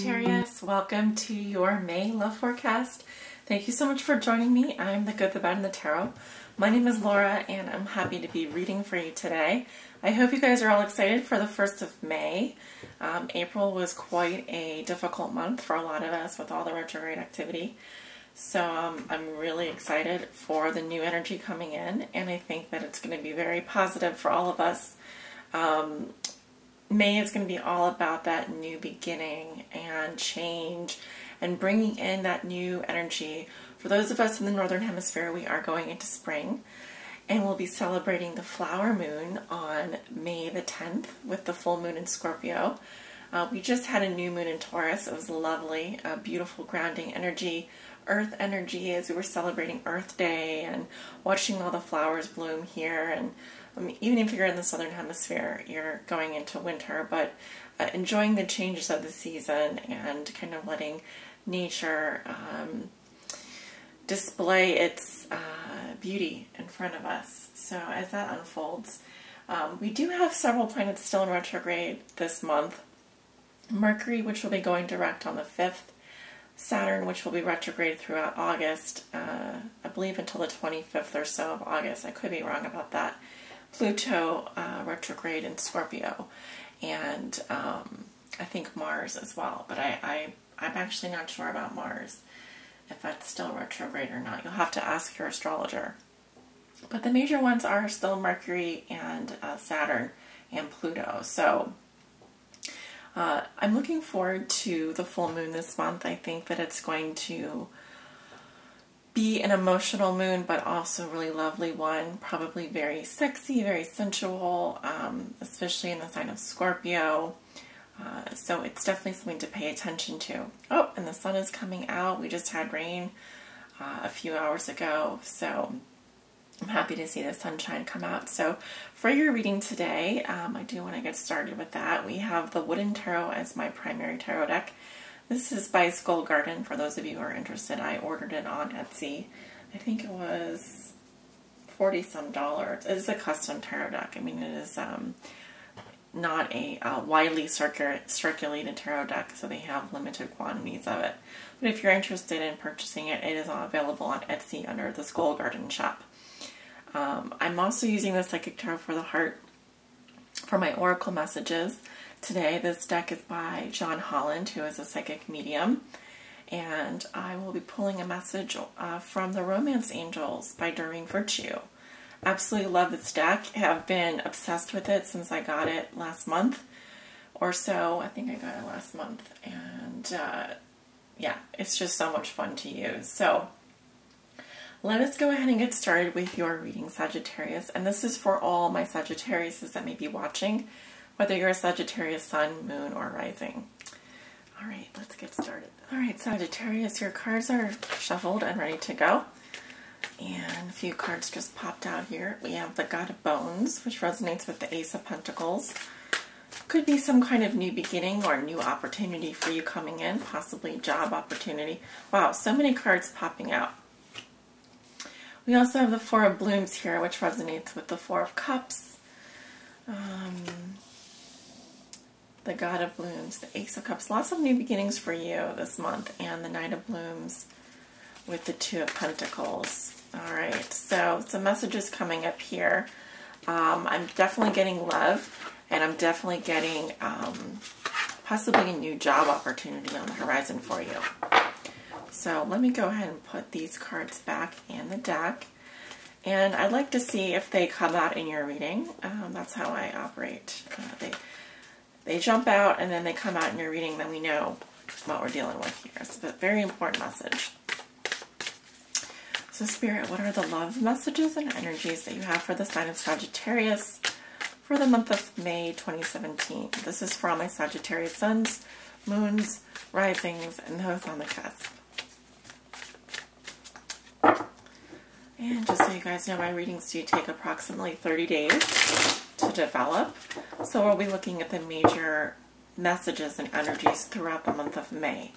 Sagittarius, welcome to your May love forecast. Thank you so much for joining me. I'm the good, the bad, and the tarot. My name is Laura and I'm happy to be reading for you today. I hope you guys are all excited for the 1st of May. April was quite a difficult month for a lot of us with all the retrograde activity. So I'm really excited for the new energy coming in, and I think that it's going to be very positive for all of us. May is going to be all about that new beginning and change and bringing in that new energy. For those of us in the Northern Hemisphere, we are going into spring, and we'll be celebrating the flower moon on May the 10th with the full moon in Scorpio. We just had a new moon in Taurus. It was lovely, a beautiful grounding energy, earth energy, as we were celebrating Earth Day and watching all the flowers bloom here. And even if you're in the Southern Hemisphere, you're going into winter, but enjoying the changes of the season and kind of letting nature display its beauty in front of us. So as that unfolds, we do have several planets still in retrograde this month. Mercury, which will be going direct on the 5th. Saturn, which will be retrograde throughout August, I believe until the 25th or so of August. I could be wrong about that. Pluto retrograde in Scorpio, and I think Mars as well, but I'm actually not sure about Mars, if that's still retrograde or not. You'll have to ask your astrologer. But the major ones are still Mercury and Saturn and Pluto. So I'm looking forward to the full moon this month. I think that it's going to be an emotional moon, but also a really lovely one. Probably very sexy, very sensual, especially in the sign of Scorpio. So it's definitely something to pay attention to. Oh, and the sun is coming out. We just had rain a few hours ago, so I'm happy to see the sunshine come out. So for your reading today, I do want to get started with that. We have the Wooden Tarot as my primary tarot deck. This is by Skull Garden, for those of you who are interested. I ordered it on Etsy. I think it was $40-some. It is a custom tarot deck. I mean, it is not a widely circulated tarot deck, so they have limited quantities of it. But if you're interested in purchasing it, it is available on Etsy under the Skull Garden shop. I'm also using the Psychic Tarot for the Heart for my oracle messages. Today, this deck is by John Holland, who is a psychic medium, and I will be pulling a message from the Romance Angels by Doreen Virtue. Absolutely love this deck. I have been obsessed with it since I got it last month or so. I think I got it last month, and yeah, it's just so much fun to use. So let us go ahead and get started with your reading, Sagittarius, and this is for all my Sagittariuses that may be watching, whether you're a Sagittarius sun, moon, or rising. All right, let's get started. All right, Sagittarius, your cards are shuffled and ready to go. And a few cards just popped out here. We have the God of Bones, which resonates with the Ace of Pentacles. Could be some kind of new beginning or new opportunity for you coming in, possibly job opportunity. Wow, so many cards popping out. We also have the Four of Blooms here, which resonates with the Four of Cups. The God of Blooms, the Ace of Cups. Lots of new beginnings for you this month. And the Knight of Blooms with the Two of Pentacles. Alright, so some messages coming up here. I'm definitely getting love, and I'm definitely getting possibly a new job opportunity on the horizon for you. So let me go ahead and put these cards back in the deck. And I'd like to see if they come out in your reading. That's how I operate. They jump out and then they come out in your reading, then we know what we're dealing with here. It's a very important message. So Spirit, what are the love messages and energies that you have for the sign of Sagittarius for the month of May 2017? This is for all my Sagittarius suns, moons, risings, and those on the cusp. And just so you guys know, my readings do take approximately 30 days to develop. So we'll be looking at the major messages and energies throughout the month of May.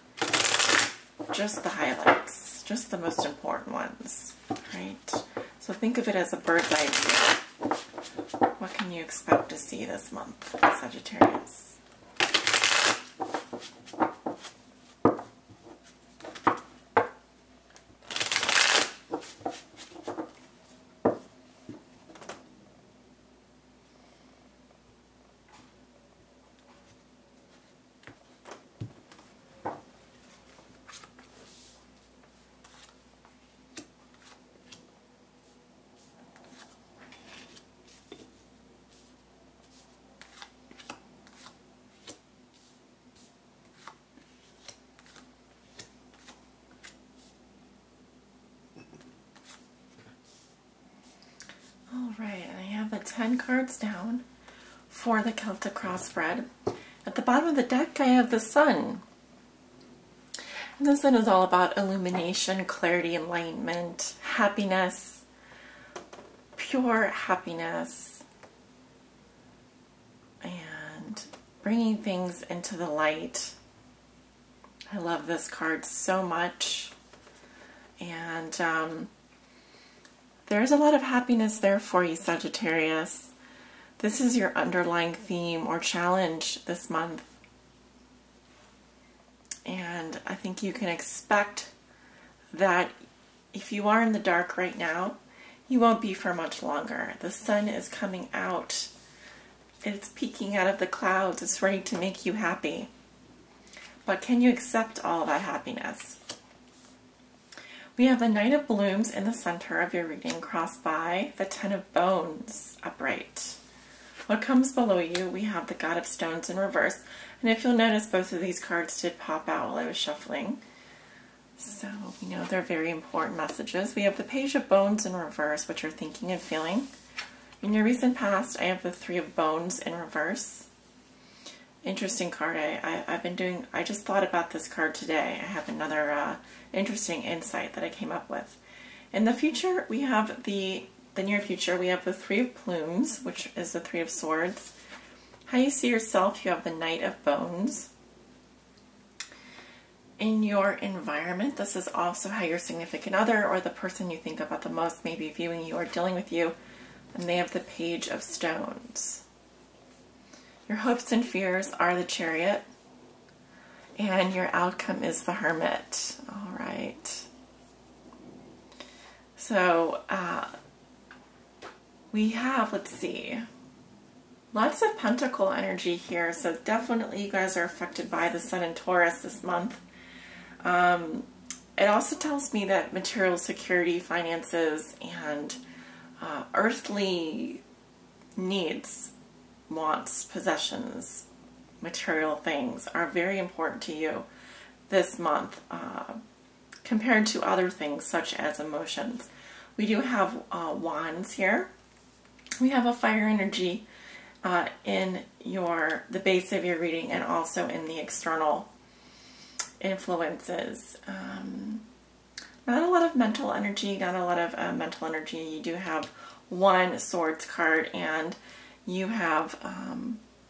Just the highlights, just the most important ones, right? So think of it as a bird's eye view. What can you expect to see this month, Sagittarius? right, and I have the 10 cards down for the Celtic cross spread. At the bottom of the deck, I have the Sun. And the Sun is all about illumination, clarity, enlightenment, happiness, pure happiness, and bringing things into the light. I love this card so much. And there's a lot of happiness there for you, Sagittarius. This is your underlying theme or challenge this month. And I think you can expect that if you are in the dark right now, you won't be for much longer. The sun is coming out. It's peeking out of the clouds. It's ready to make you happy. But can you accept all of that happiness? We have the Knight of Blooms in the center of your reading, crossed by the Ten of Bones upright. What comes below you, we have the God of Stones in reverse. And if you'll notice, both of these cards did pop out while I was shuffling. So we know they're very important messages. We have the Page of Bones in reverse, which are thinking and feeling. In your recent past, I have the Three of Bones in reverse. Interesting card. I just thought about this card today. I have another interesting insight that I came up with. In the future, we have the near future, we have the Three of Plumes, which is the Three of Swords. How you see yourself, you have the Knight of Bones. In your environment, this is also how your significant other or the person you think about the most may be viewing you or dealing with you, and they have the Page of Stones. Your hopes and fears are the Chariot, and your outcome is the Hermit. All right. So, we have, let's see, lots of Pentacle energy here, so definitely you guys are affected by the Sun in Taurus this month. It also tells me that material security, finances, and earthly needs, wants, possessions, material things are very important to you this month compared to other things such as emotions. We do have wands here. We have a fire energy in the base of your reading and also in the external influences. Not a lot of mental energy, You do have one Swords card and you have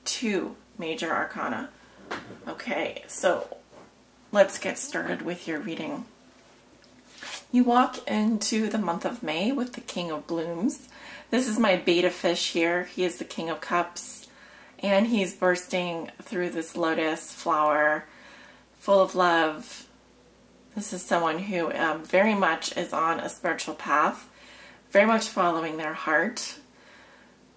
two major arcana. Okay, so let's get started with your reading. You walk into the month of May with the King of Blooms. This is my beta fish here. He is the King of Cups, and he's bursting through this lotus flower full of love. This is someone who very much is on a spiritual path, very much following their heart.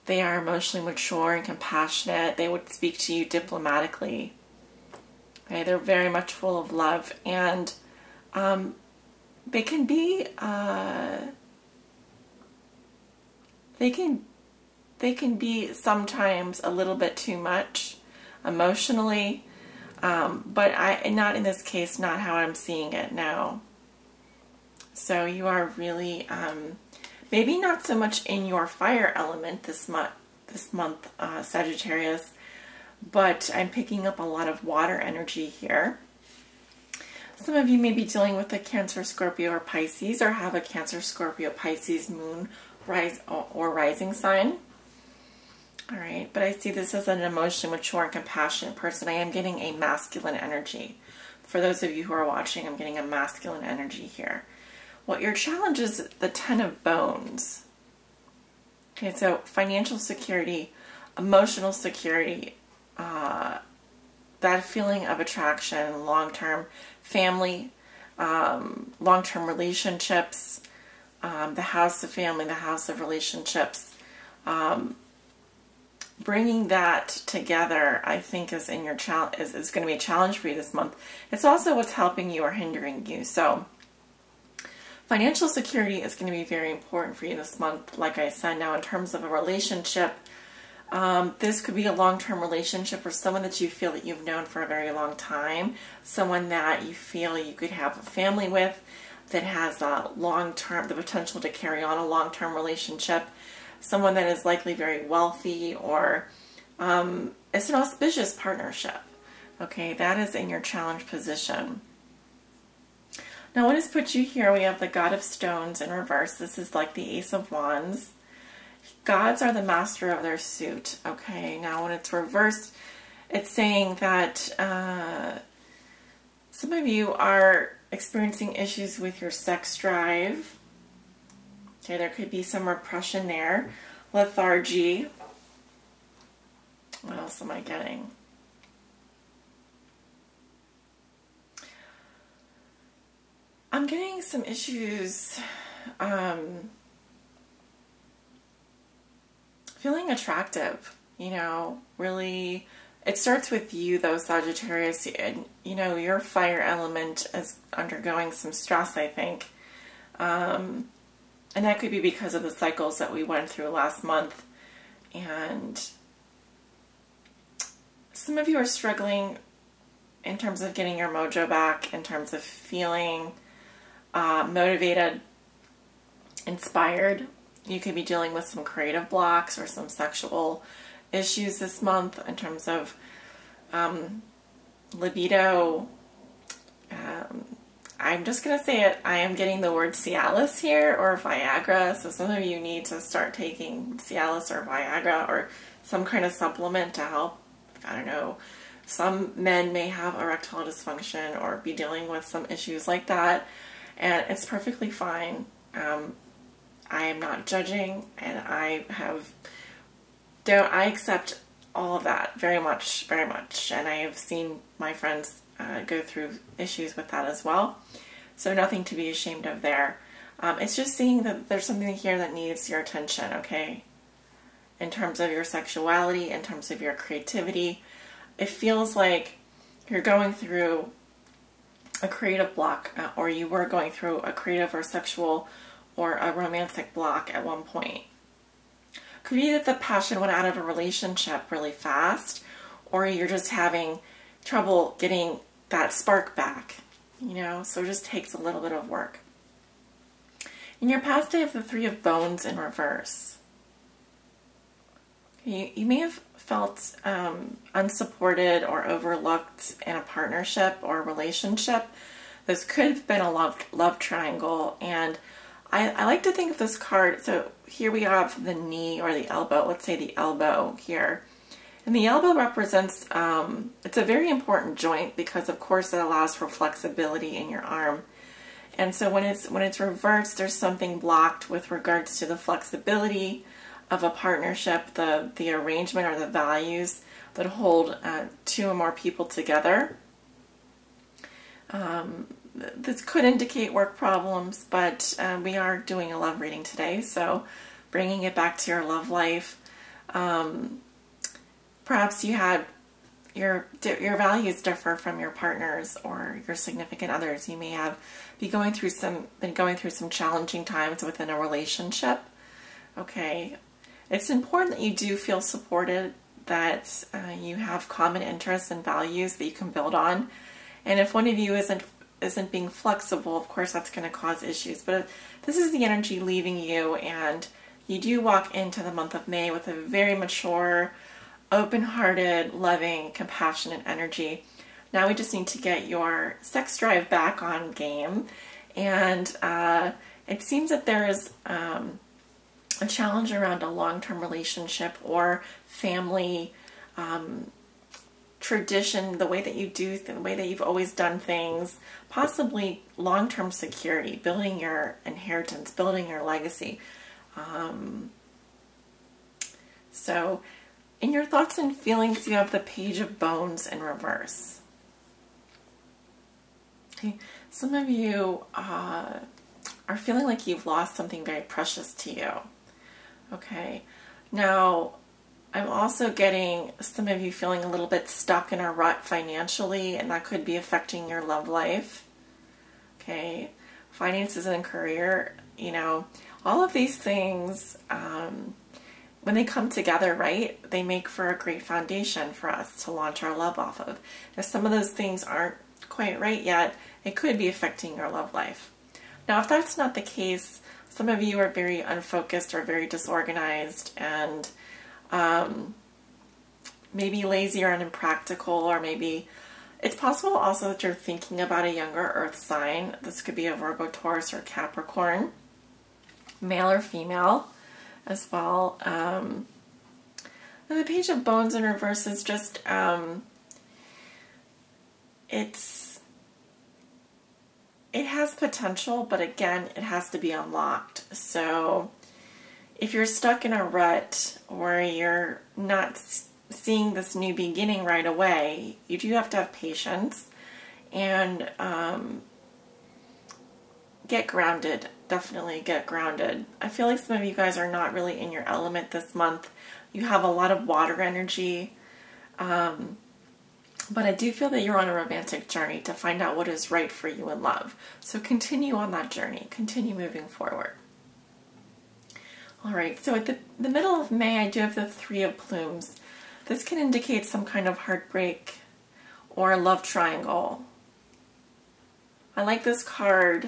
They are emotionally mature and compassionate. They would speak to you diplomatically. Okay, they're very much full of love, and they can be they can be sometimes a little bit too much emotionally, but not in this case, not how I'm seeing it now. So you are really maybe not so much in your fire element this month, Sagittarius, but I'm picking up a lot of water energy here. Some of you may be dealing with a Cancer, Scorpio, or Pisces, or have a Cancer, Scorpio, Pisces, moon, or rising sign. All right, but I see this as an emotionally mature and compassionate person. I am getting a masculine energy. For those of you who are watching, I'm getting a masculine energy here. What your challenge is the Ten of Bones. Okay, so financial security, emotional security, that feeling of attraction, long-term family, long-term relationships, the house of family, the house of relationships. Bringing that together, I think, is in your is going to be a challenge for you this month. It's also what's helping you or hindering you. So financial security is going to be very important for you this month, like I said. Now, in terms of a relationship, this could be a long-term relationship or someone that you feel that you've known for a very long time, someone that you feel you could have a family with, that has a long-term, the potential to carry on a long-term relationship. someone that is likely very wealthy, or it's an auspicious partnership. Okay, that is in your challenge position. Now what has put you here? We have the God of Stones in reverse. This is like the Ace of Wands. Gods are the master of their suit. Okay, now when it's reversed, it's saying that some of you are experiencing issues with your sex drive. Okay, there could be some repression there. Lethargy. What else am I getting? I'm getting some issues feeling attractive, you know, really. It starts with you though, Sagittarius, and you know, your fire element is undergoing some stress, I think. And that could be because of the cycles that we went through last month. And some of you are struggling in terms of getting your mojo back, in terms of feeling motivated, inspired. You could be dealing with some creative blocks or some sexual issues this month in terms of libido. I'm just going to say it. I am getting the word Cialis here, or Viagra. So some of you need to start taking Cialis or Viagra or some kind of supplement to help. I don't know. Some men may have erectile dysfunction or be dealing with some issues like that. And it's perfectly fine. I am not judging, and I accept all of that very much, and I have seen my friends go through issues with that as well, so nothing to be ashamed of there. It's just seeing that there's something here that needs your attention, okay, in terms of your sexuality, in terms of your creativity. It feels like you're going through a creative block, or you were going through a creative or sexual or a romantic block at one point. Could be that the passion went out of a relationship really fast, or you're just having trouble getting that spark back, you know, so it just takes a little bit of work. In your past, I have the Three of Bones in reverse. You may have felt unsupported or overlooked in a partnership or a relationship. This could have been a love triangle, and I like to think of this card. So here we have the knee or the elbow. Let's say the elbow here. And the elbow represents, it's a very important joint because of course it allows for flexibility in your arm. And so when it's reversed, there's something blocked with regards to the flexibility of a partnership, the arrangement or the values that hold two or more people together. This could indicate work problems, but we are doing a love reading today, so bringing it back to your love life. Perhaps you had your values differ from your partners or your significant others. You may have been going through some challenging times within a relationship. Okay, it's important that you do feel supported, that you have common interests and values that you can build on. And if one of you isn't being flexible, of course that's going to cause issues. But this is the energy leaving you, and you do walk into the month of May with a very mature, open-hearted, loving, compassionate energy. Now we just need to get your sex drive back on game. And it seems that there is a challenge around a long-term relationship or family tradition, the way that you do, the way that you've always done things, possibly long-term security, building your inheritance, building your legacy. So in your thoughts and feelings, you have the Page of Bones in reverse. Okay, some of you are feeling like you've lost something very precious to you. Okay, now I'm also getting some of you feeling a little bit stuck in a rut financially, and that could be affecting your love life. Okay, finances and career, you know, all of these things, when they come together, right, they make for a great foundation for us to launch our love off of. If some of those things aren't quite right yet, it could be affecting your love life. Now, if that's not the case, Some of you are very unfocused or very disorganized, and maybe lazy or impractical, or maybe it's possible also that you're thinking about a younger earth sign. This could be a Virgo, Taurus, or Capricorn, male or female as well. And the Page of Bones in reverse is just, it has potential, but again, it has to be unlocked. So if you're stuck in a rut or you're not seeing this new beginning right away, you do have to have patience and get grounded. Definitely get grounded. I feel like some of you guys are not really in your element this month. You have a lot of water energy, but I do feel that you're on a romantic journey to find out what is right for you in love. So continue on that journey. Continue moving forward. All right, so at the middle of May, I do have the Three of Plumes. This can indicate some kind of heartbreak or a love triangle. I like this card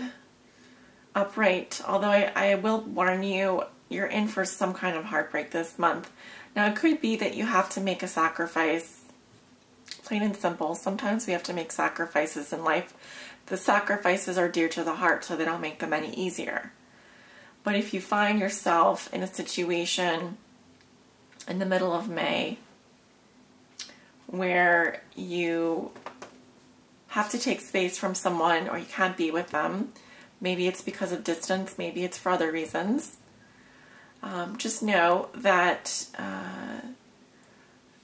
upright, although I will warn you, you're in for some kind of heartbreak this month. Now, it could be that you have to make a sacrifice, plain and simple. Sometimes we have to make sacrifices in life. The sacrifices are dear to the heart, so they don't make them any easier. But if you find yourself in a situation in the middle of May where you have to take space from someone or you can't be with them, maybe it's because of distance, maybe it's for other reasons, just know that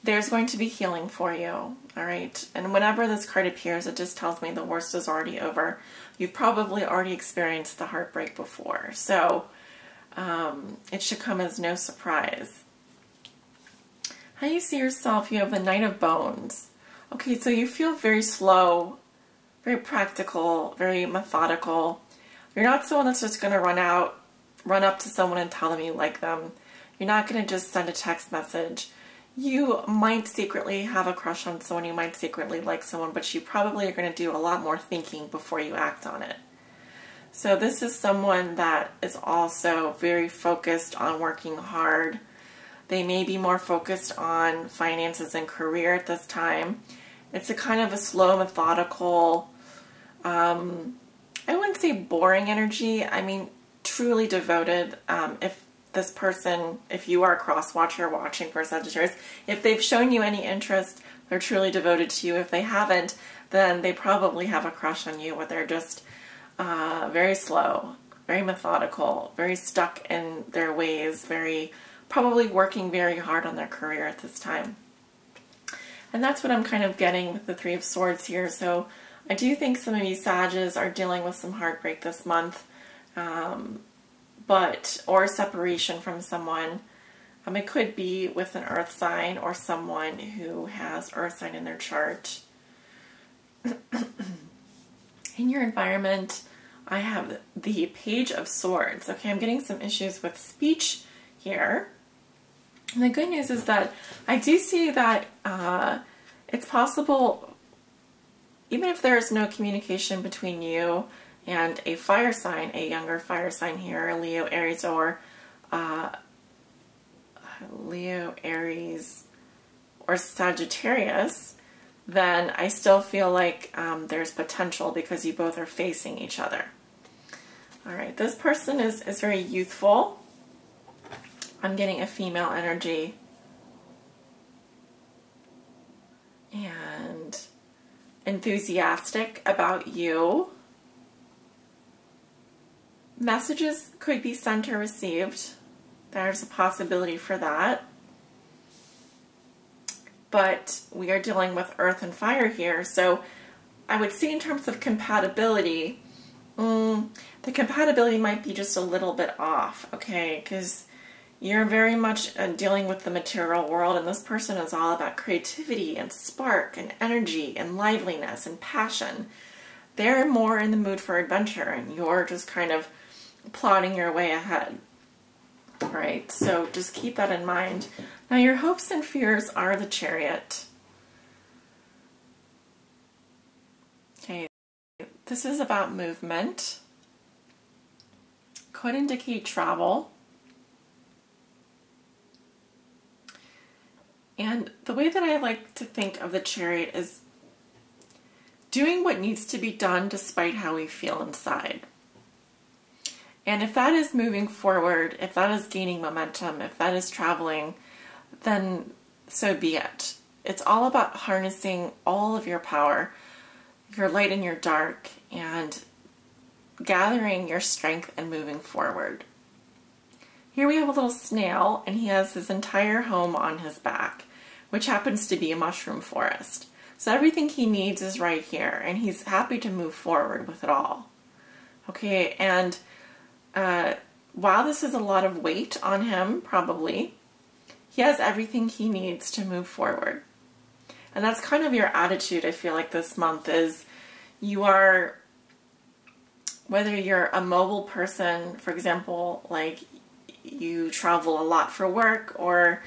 there's going to be healing for you, all right? And whenever this card appears, it just tells me the worst is already over. You've probably already experienced the heartbreak before, so it should come as no surprise. How you see yourself, you have the Knight of Bones. Okay, so you feel very slow, very practical, very methodical. You're not someone that's just going to run up to someone and tell them you like them. You're not going to just send a text message. You might secretly have a crush on someone, you might secretly like someone, but you probably are going to do a lot more thinking before you act on it. So this is someone that is also very focused on working hard. They may be more focused on finances and career at this time. It's a kind of a slow, methodical, I wouldn't say boring energy. I mean, truly devoted. If this person, if you are a cross watcher watching for Sagittarius, if they've shown you any interest, they're truly devoted to you. If they haven't, then they probably have a crush on you, but they're just very slow, very methodical, very stuck in their ways, probably working very hard on their career at this time. And that's what I'm kind of getting with the Three of Swords here. So I do think some of you Sages are dealing with some heartbreak this month, or separation from someone. It could be with an earth sign or someone who has earth sign in their chart. In your environment, I have the Page of Swords. Okay, I'm getting some issues with speech here. And the good news is that I do see that it's possible, even if there is no communication between you and a fire sign, a younger fire sign here, Leo, Aries, or Sagittarius, then I still feel like there's potential because you both are facing each other. All right, this person is very youthful. I'm getting a female energy. And enthusiastic about you. Messages could be sent or received. There's a possibility for that. But we are dealing with earth and fire here. So I would say in terms of compatibility, the compatibility might be just a little bit off, okay? Because you're very much dealing with the material world, and this person is all about creativity and spark and energy and liveliness and passion. They're more in the mood for adventure, and you're just kind of plodding your way ahead. All right, so just keep that in mind. Now, your hopes and fears are the Chariot. Okay, this is about movement, could indicate travel. And the way that I like to think of the Chariot is doing what needs to be done despite how we feel inside. And if that is moving forward, if that is gaining momentum, if that is traveling, then so be it. It's all about harnessing all of your power, your light and your dark, and gathering your strength and moving forward. Here we have a little snail, and he has his entire home on his back, which happens to be a mushroom forest. So everything he needs is right here, and he's happy to move forward with it all. Okay, and while this is a lot of weight on him, probably, he has everything he needs to move forward. And that's kind of your attitude, I feel like, this month is you are, whether you're a mobile person, for example, like you travel a lot for work, or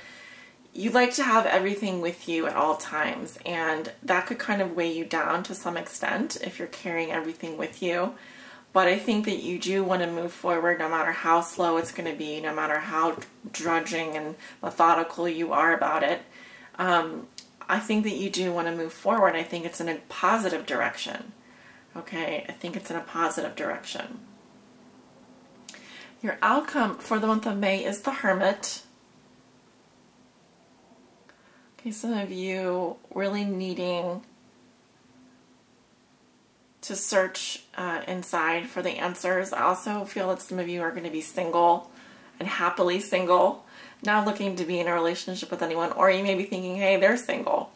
you like to have everything with you at all times, and that could kind of weigh you down to some extent if you're carrying everything with you. But I think that you do want to move forward no matter how slow it's going to be, no matter how drudging and methodical you are about it. I think that you do want to move forward. I think it's in a positive direction. Okay, I think it's in a positive direction. Your outcome for the month of May is the Hermit. Okay, some of you really needing to search inside for the answers. I also feel that some of you are going to be single and happily single, not looking to be in a relationship with anyone, or you may be thinking, hey, they're single.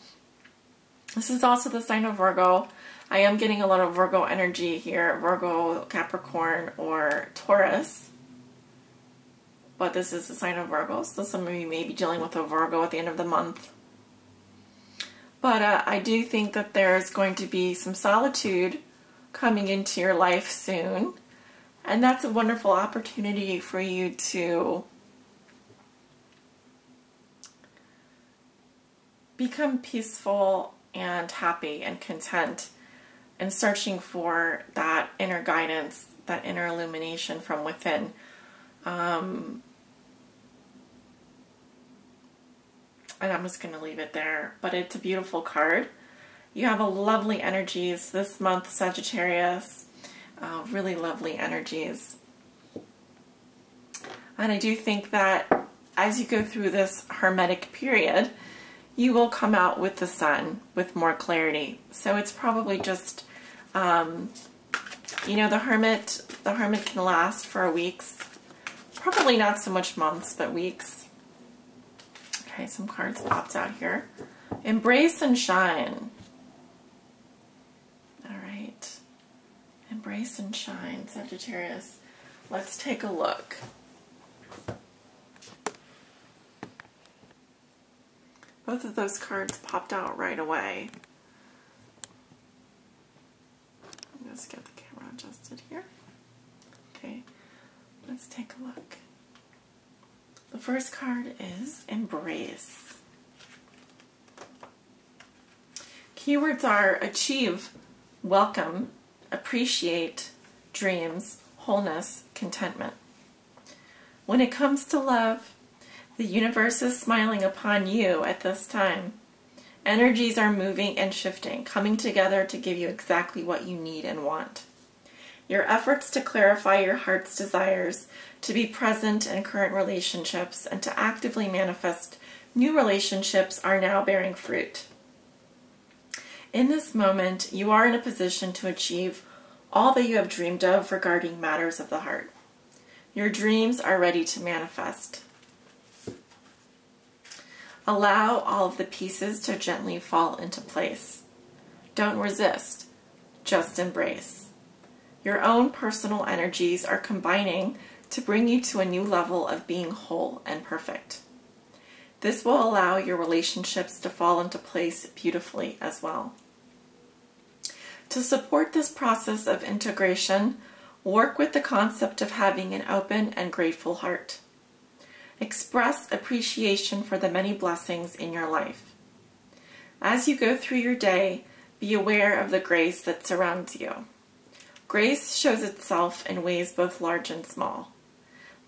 This is also the sign of Virgo. I am getting a lot of Virgo energy here, Virgo, Capricorn, or Taurus. But this is the sign of Virgo, so some of you may be dealing with a Virgo at the end of the month. But I do think that there's going to be some solitude coming into your life soon. And that's a wonderful opportunity for you to become peaceful and happy and content, and searching for that inner guidance, that inner illumination from within. And I'm just going to leave it there. But it's a beautiful card. You have a lovely energies this month, Sagittarius. Really lovely energies. And I do think that as you go through this hermetic period, you will come out with the sun with more clarity. So it's probably just, you know, the hermit can last for weeks. Probably not so much months, but weeks. Okay, some cards popped out here. Embrace and shine. All right. Embrace and shine, Sagittarius. Let's take a look. Both of those cards popped out right away. Let's get the camera adjusted here. Okay, let's take a look. The first card is Embrace. Keywords are achieve, welcome, appreciate, dreams, wholeness, contentment. When it comes to love, the universe is smiling upon you at this time. Energies are moving and shifting, coming together to give you exactly what you need and want. Your efforts to clarify your heart's desires, to be present in current relationships, and to actively manifest new relationships are now bearing fruit. In this moment, you are in a position to achieve all that you have dreamed of regarding matters of the heart. Your dreams are ready to manifest. Allow all of the pieces to gently fall into place. Don't resist, just embrace. Your own personal energies are combining to bring you to a new level of being whole and perfect. This will allow your relationships to fall into place beautifully as well. To support this process of integration, work with the concept of having an open and grateful heart. Express appreciation for the many blessings in your life. As you go through your day, be aware of the grace that surrounds you. Grace shows itself in ways both large and small.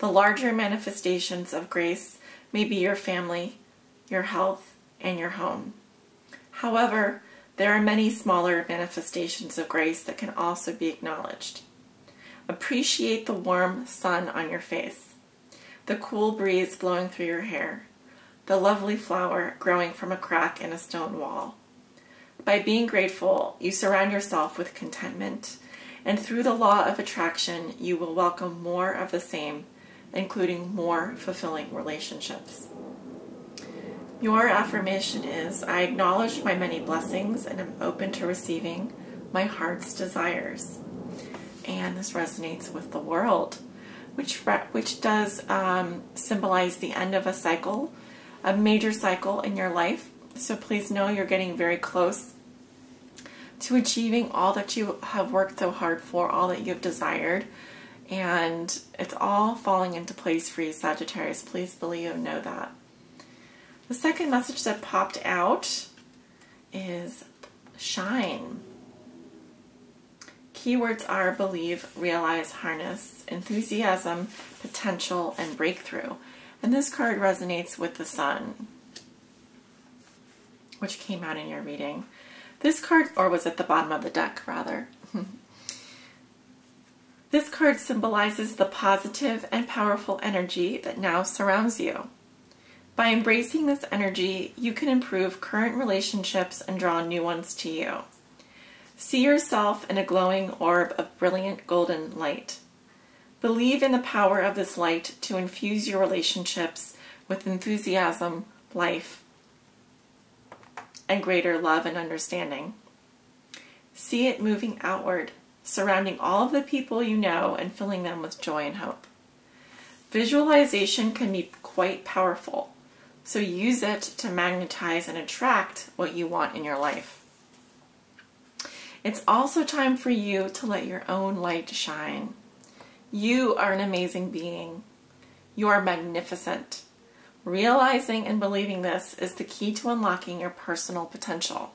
The larger manifestations of grace may be your family, your health, and your home. However, there are many smaller manifestations of grace that can also be acknowledged. Appreciate the warm sun on your face, the cool breeze blowing through your hair, the lovely flower growing from a crack in a stone wall. By being grateful, you surround yourself with contentment, and through the law of attraction, you will welcome more of the same, including more fulfilling relationships. Your affirmation is, I acknowledge my many blessings and am open to receiving my heart's desires. And this resonates with the world, which does symbolize the end of a cycle, a major cycle in your life. So please know you're getting very close to achieving all that you have worked so hard for, all that you've desired. And it's all falling into place for you, Sagittarius. Please believe and know that. The second message that popped out is shine. Keywords are believe, realize, harness, enthusiasm, potential, and breakthrough. And this card resonates with the sun, which came out in your reading. This card, or was at the bottom of the deck, rather. This card symbolizes the positive and powerful energy that now surrounds you. By embracing this energy, you can improve current relationships and draw new ones to you. See yourself in a glowing orb of brilliant golden light. Believe in the power of this light to infuse your relationships with enthusiasm, life, and greater love and understanding. See it moving outward, surrounding all of the people you know and filling them with joy and hope. Visualization can be quite powerful, so use it to magnetize and attract what you want in your life. It's also time for you to let your own light shine. You are an amazing being. You are magnificent. Realizing and believing this is the key to unlocking your personal potential.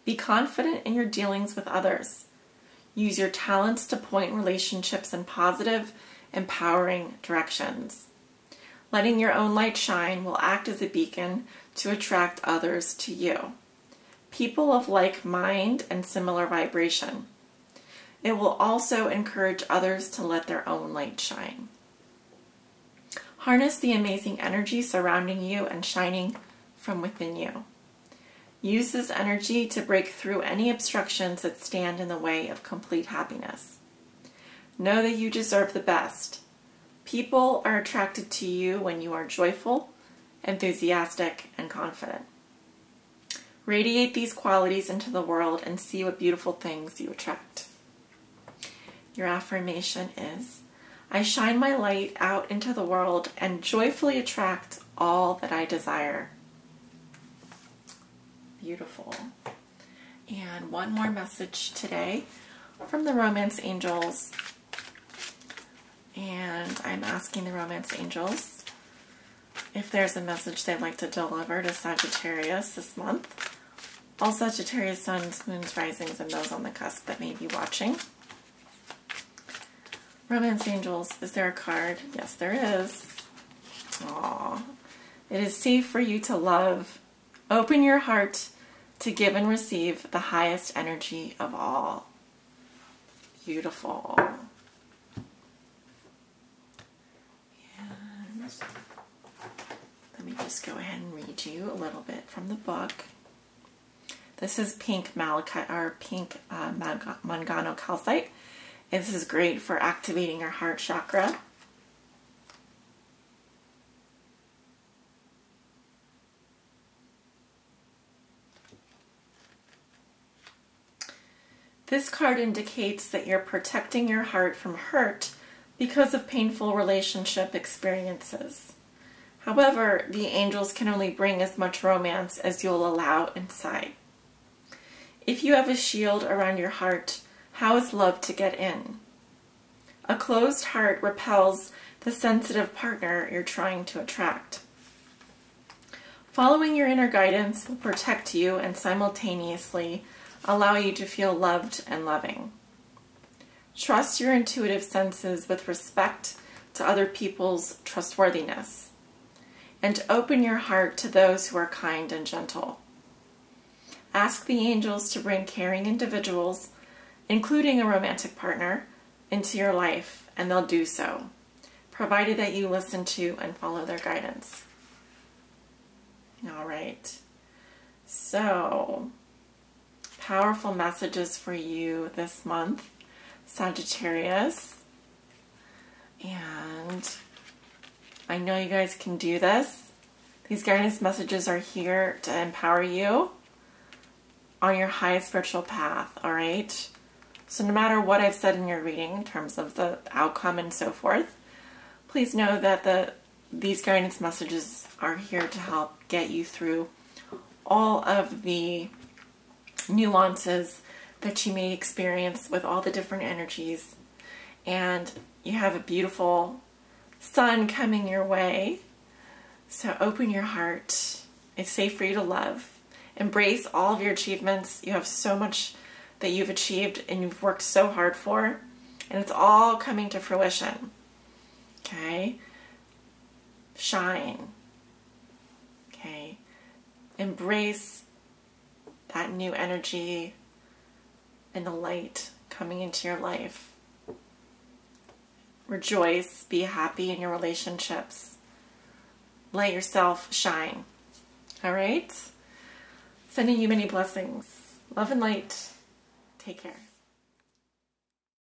Be confident in your dealings with others. Use your talents to point relationships in positive, empowering directions. Letting your own light shine will act as a beacon to attract others to you. People of like mind and similar vibration. It will also encourage others to let their own light shine. Harness the amazing energy surrounding you and shining from within you. Use this energy to break through any obstructions that stand in the way of complete happiness. Know that you deserve the best. People are attracted to you when you are joyful, enthusiastic, and confident. Radiate these qualities into the world and see what beautiful things you attract. Your affirmation is, I shine my light out into the world and joyfully attract all that I desire. Beautiful. And one more message today from the Romance Angels. And I'm asking the Romance Angels if there's a message they'd like to deliver to Sagittarius this month. All Sagittarius suns, moons, risings, and those on the cusp that may be watching. Romance Angels, is there a card? Yes, there is. Aww. It is safe for you to love. Open your heart to give and receive the highest energy of all. Beautiful. And let me just go ahead and read you a little bit from the book. This is pink malachite, or pink mangano calcite. This is great for activating your heart chakra. This card indicates that you're protecting your heart from hurt because of painful relationship experiences. However, the angels can only bring as much romance as you'll allow inside. If you have a shield around your heart, how is love to get in? A closed heart repels the sensitive partner you're trying to attract. Following your inner guidance will protect you and simultaneously allow you to feel loved and loving. Trust your intuitive senses with respect to other people's trustworthiness, and open your heart to those who are kind and gentle. Ask the angels to bring caring individuals, including a romantic partner, into your life, and they'll do so, provided that you listen to and follow their guidance. All right. So, powerful messages for you this month, Sagittarius. And I know you guys can do this. These guidance messages are here to empower you on your highest spiritual path, all right? So no matter what I've said in your reading in terms of the outcome and so forth, please know that these guidance messages are here to help get you through all of the nuances that you may experience with all the different energies. And you have a beautiful sun coming your way. So open your heart. It's safe for you to love. Embrace all of your achievements. You have so much that you've achieved and you've worked so hard for, and it's all coming to fruition. Okay? Shine. Okay? Embrace that new energy and the light coming into your life. Rejoice, be happy in your relationships. Let yourself shine. All right? Sending you many blessings. Love and light. Take care.